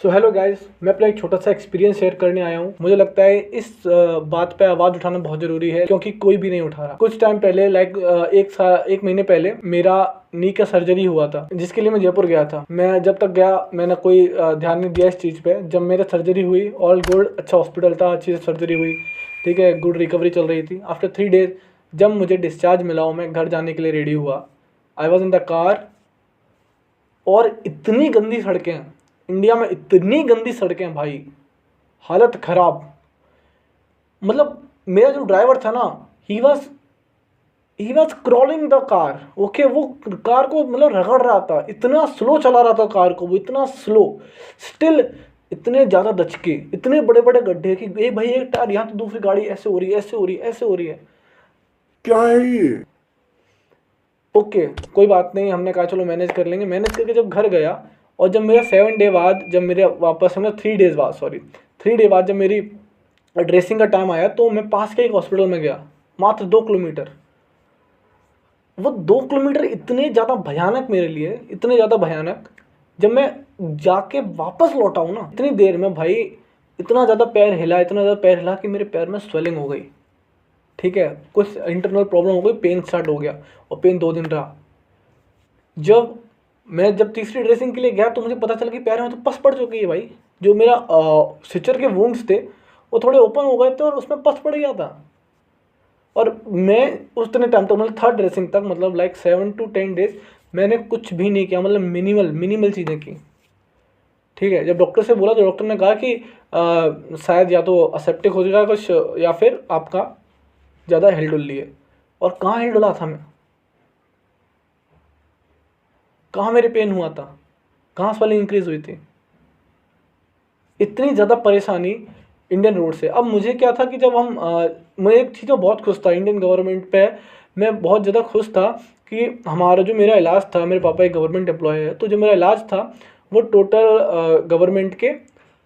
So hello guys, मैं अपना एक छोटा सा एक्सपीरियंस शेयर करने आया हूँ। मुझे लगता है इस बात पे आवाज़ उठाना बहुत ज़रूरी है क्योंकि कोई भी नहीं उठा रहा। कुछ टाइम पहले एक महीने पहले मेरा नी का सर्जरी हुआ था, जिसके लिए मैं जयपुर गया था। मैं जब तक गया मैंने कोई ध्यान नहीं दिया इस चीज़ पे। जब मेरा सर्जरी हुई, ऑल गुड, अच्छा हॉस्पिटल था, अच्छी से सर्जरी हुई, ठीक है, गुड रिकवरी चल रही थी। आफ्टर 3 डेज जब मुझे डिस्चार्ज मिला और मैं घर जाने के लिए रेडी हुआ, I was in the car और इतनी गंदी सड़कें, इंडिया में इतनी गंदी सड़कें भाई, हालत ख़राब। मतलब मेरा जो ड्राइवर था ना, he was crawling the car. Okay, वो कार को मतलब रगड़ रहा था, इतना स्लो चला रहा था कार को वो, इतना स्लो, स्टिल इतने ज़्यादा दचके, इतने बड़े बड़े गड्ढे कि ए भाई एक टायर यहाँ तो दूसरी गाड़ी ऐसे हो रही है, ऐसे हो रही है, ऐसे हो रही है। क्या है ये? ओके, कोई बात नहीं, हमने कहा चलो मैनेज कर लेंगे। मैनेज करके जब घर गया और जब मेरा 7 डे बाद, जब मेरे वापस मतलब 3 डेज बाद, सॉरी 3 डे बाद जब मेरी ड्रेसिंग का टाइम आया तो मैं पास के एक हॉस्पिटल में गया, मात्र 2 किलोमीटर। वो 2 किलोमीटर इतने ज़्यादा भयानक मेरे लिए, इतने ज़्यादा भयानक। जब मैं जाके वापस लौटा हूँ ना, इतनी देर में भाई इतना ज़्यादा पैर हिला, इतना ज़्यादा पैर हिला कि मेरे पैर में स्वेलिंग हो गई, ठीक है, कुछ इंटरनल प्रॉब्लम हो गई, पेन स्टार्ट हो गया और पेन 2 दिन रहा। जब तीसरी ड्रेसिंग के लिए गया तो मुझे पता चला कि पैर में तो पस पड़ चुकी है भाई। जो मेरा सिचर के वुंड्स थे वो थोड़े ओपन हो गए थे और उसमें पस पड़ गया था। और मैं उतने टाइम तक, मतलब थर्ड ड्रेसिंग तक, मतलब लाइक 7 to 10 डेज मैंने कुछ भी नहीं किया, मतलब मिनिमल चीज़ें की, ठीक है। जब डॉक्टर से बोला तो डॉक्टर ने कहा कि शायद या तो असेप्टिक हो जाएगा कुछ, या फिर आपका ज़्यादा हिल डुल लिए। और कहाँ हिल डुला था मैं, कहाँ मेरे पेन हुआ था, कहाँ स्वेलिंग इंक्रीज हुई थी। इतनी ज़्यादा परेशानी इंडियन रोड से। अब मुझे क्या था कि जब मैं एक चीज़ में बहुत खुश था, इंडियन गवर्नमेंट पे मैं बहुत ज़्यादा खुश था कि हमारा जो मेरा इलाज था, मेरे पापा एक गवर्नमेंट एम्प्लॉय है, तो जो मेरा इलाज था वो टोटल गवर्नमेंट के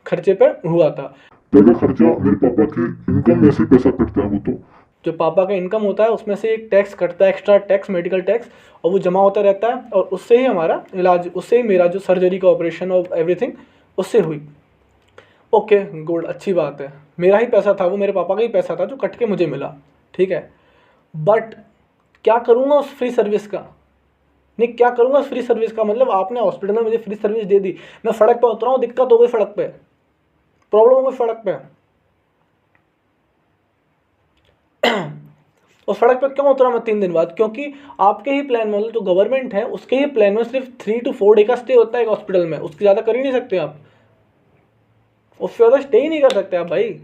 खर्चे पे हुआ था। तेरा खर्चा मेरे पापा की इनकम में से पैसा कटता है वो तो। जो पापा का इनकम होता है उसमें से एक टैक्स कटता है, एक्स्ट्रा टैक्स, मेडिकल टैक्स, और वो जमा होता रहता है और उससे ही हमारा इलाज, उससे ही मेरा जो सर्जरी का ऑपरेशन और एवरीथिंग उससे हुई। ओके गुड, अच्छी बात है, मेरा ही पैसा था वो, मेरे पापा का ही पैसा था जो कट के मुझे मिला, ठीक है। बट क्या करूँगा उस फ्री सर्विस का, नहीं क्या करूँगा उस फ्री सर्विस का। मतलब आपने हॉस्पिटल में मुझे फ्री सर्विस दे दी, मैं सड़क पर उतरा हूँ, दिक्कत हो गई सड़क पे, प्रॉब्लम हो गई सड़क पे। और सड़क पर क्यों उतरा मैं 3 दिन बाद? क्योंकि आपके ही प्लान में, मतलब जो गवर्नमेंट है उसके ही प्लान में सिर्फ 3 to 4 डे का स्टे होता है एक हॉस्पिटल में, उसके ज़्यादा कर ही नहीं सकते आप, उससे ज़्यादा स्टे ही नहीं कर सकते आप भाई।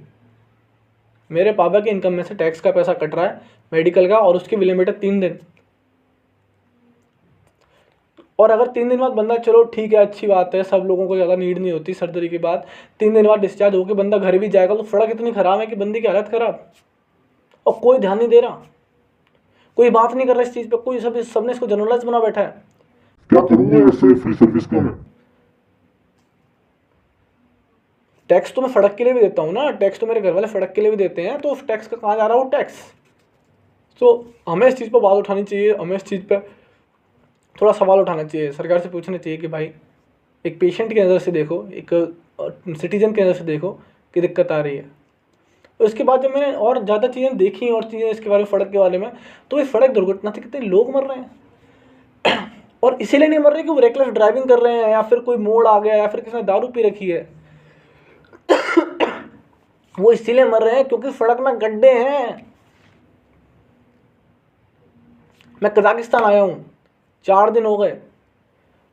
मेरे पापा की इनकम में से टैक्स का पैसा कट रहा है, मेडिकल का, और उसकी विलम्ब 3 दिन। और अगर 3 दिन बाद बंदा, चलो ठीक है अच्छी बात है, सब लोगों को ज़्यादा नीड नहीं होती सर्जरी के बाद, 3 दिन बाद डिस्चार्ज होकर बंदा घर भी जाएगा तो सड़क इतनी ख़राब है कि बंदी की हालत ख़राब, और कोई ध्यान नहीं दे रहा, कोई बात नहीं कर रहा इस चीज़ पे, कोई सबने इसको जनरलाइज बना बैठा है। क्या करूंगा ऐसे फ्री सर्विस का मैं? टैक्स तो मैं सड़क के लिए भी देता हूँ ना, टैक्स तो मेरे घर वाले सड़क के लिए भी देते हैं, तो उस टैक्स का कहाँ जा रहा हो टैक्स। तो हमें इस चीज़ पर बात उठानी चाहिए, हमें इस चीज़ पर थोड़ा सवाल उठाना चाहिए, सरकार से पूछना चाहिए कि भाई एक पेशेंट की नज़र से देखो, एक सिटीजन की नज़र से देखो कि दिक्कत आ रही है। उसके बाद जब मैंने और ज़्यादा चीज़ें देखी और चीज़ें इसके बारे में, सड़क के बारे में, तो इस सड़क दुर्घटना से कितने लोग मर रहे हैं। और इसीलिए नहीं मर रहे कि वो रेकलेस ड्राइविंग कर रहे हैं, या फिर कोई मोड़ आ गया, या फिर किसी ने दारू पी रखी है। वो इसीलिए मर रहे हैं क्योंकि सड़क में गड्ढे हैं। मैं कजाकिस्तान आया हूँ, 4 दिन हो गए,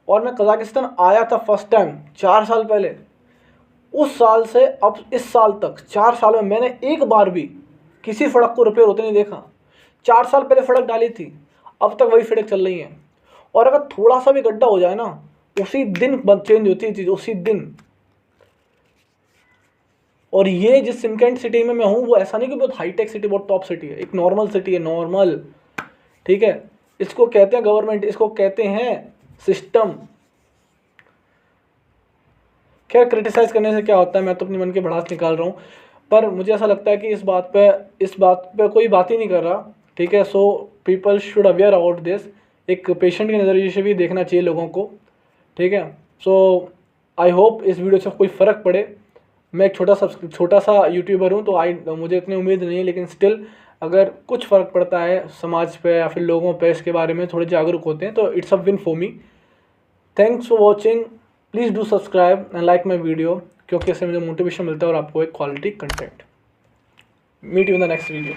और मैं कजाकिस्तान आया था फर्स्ट टाइम 4 साल पहले। उस साल से अब इस साल तक 4 साल में मैंने एक बार भी किसी सड़क को रिपेयर होते नहीं देखा। 4 साल पहले सड़क डाली थी, अब तक वही सड़क चल रही है। और अगर थोड़ा सा भी गड्ढा हो जाए ना, उसी दिन चेंज होती है चीज़, उसी दिन। और ये जिस सिमकेंट सिटी में मैं हूँ वो ऐसा नहीं कि बहुत हाईटेक सिटी, बहुत टॉप सिटी है, एक नॉर्मल सिटी है, नॉर्मल, ठीक है। इसको कहते हैं गवर्नमेंट, इसको कहते हैं सिस्टम। खैर क्रिटिसाइज करने से क्या होता है, मैं तो अपनी मन की भड़ास निकाल रहा हूँ, पर मुझे ऐसा लगता है कि इस बात पे कोई बात ही नहीं कर रहा, ठीक है। So people should aware about this, एक पेशेंट के नज़रिए से भी देखना चाहिए लोगों को, ठीक है। सो आई होप इस वीडियो से कोई फ़र्क पड़े। मैं एक छोटा सा यूट्यूबर हूँ, तो मुझे इतनी उम्मीद नहीं है, लेकिन स्टिल अगर कुछ फ़र्क पड़ता है समाज पे या फिर लोगों पे इसके बारे में थोड़े जागरूक होते हैं, तो it's a win for me. Thanks for watching. Please do subscribe and like my video, क्योंकि इससे मुझे मोटिवेशन मिलता है और आपको एक quality content. Meet you in the next video.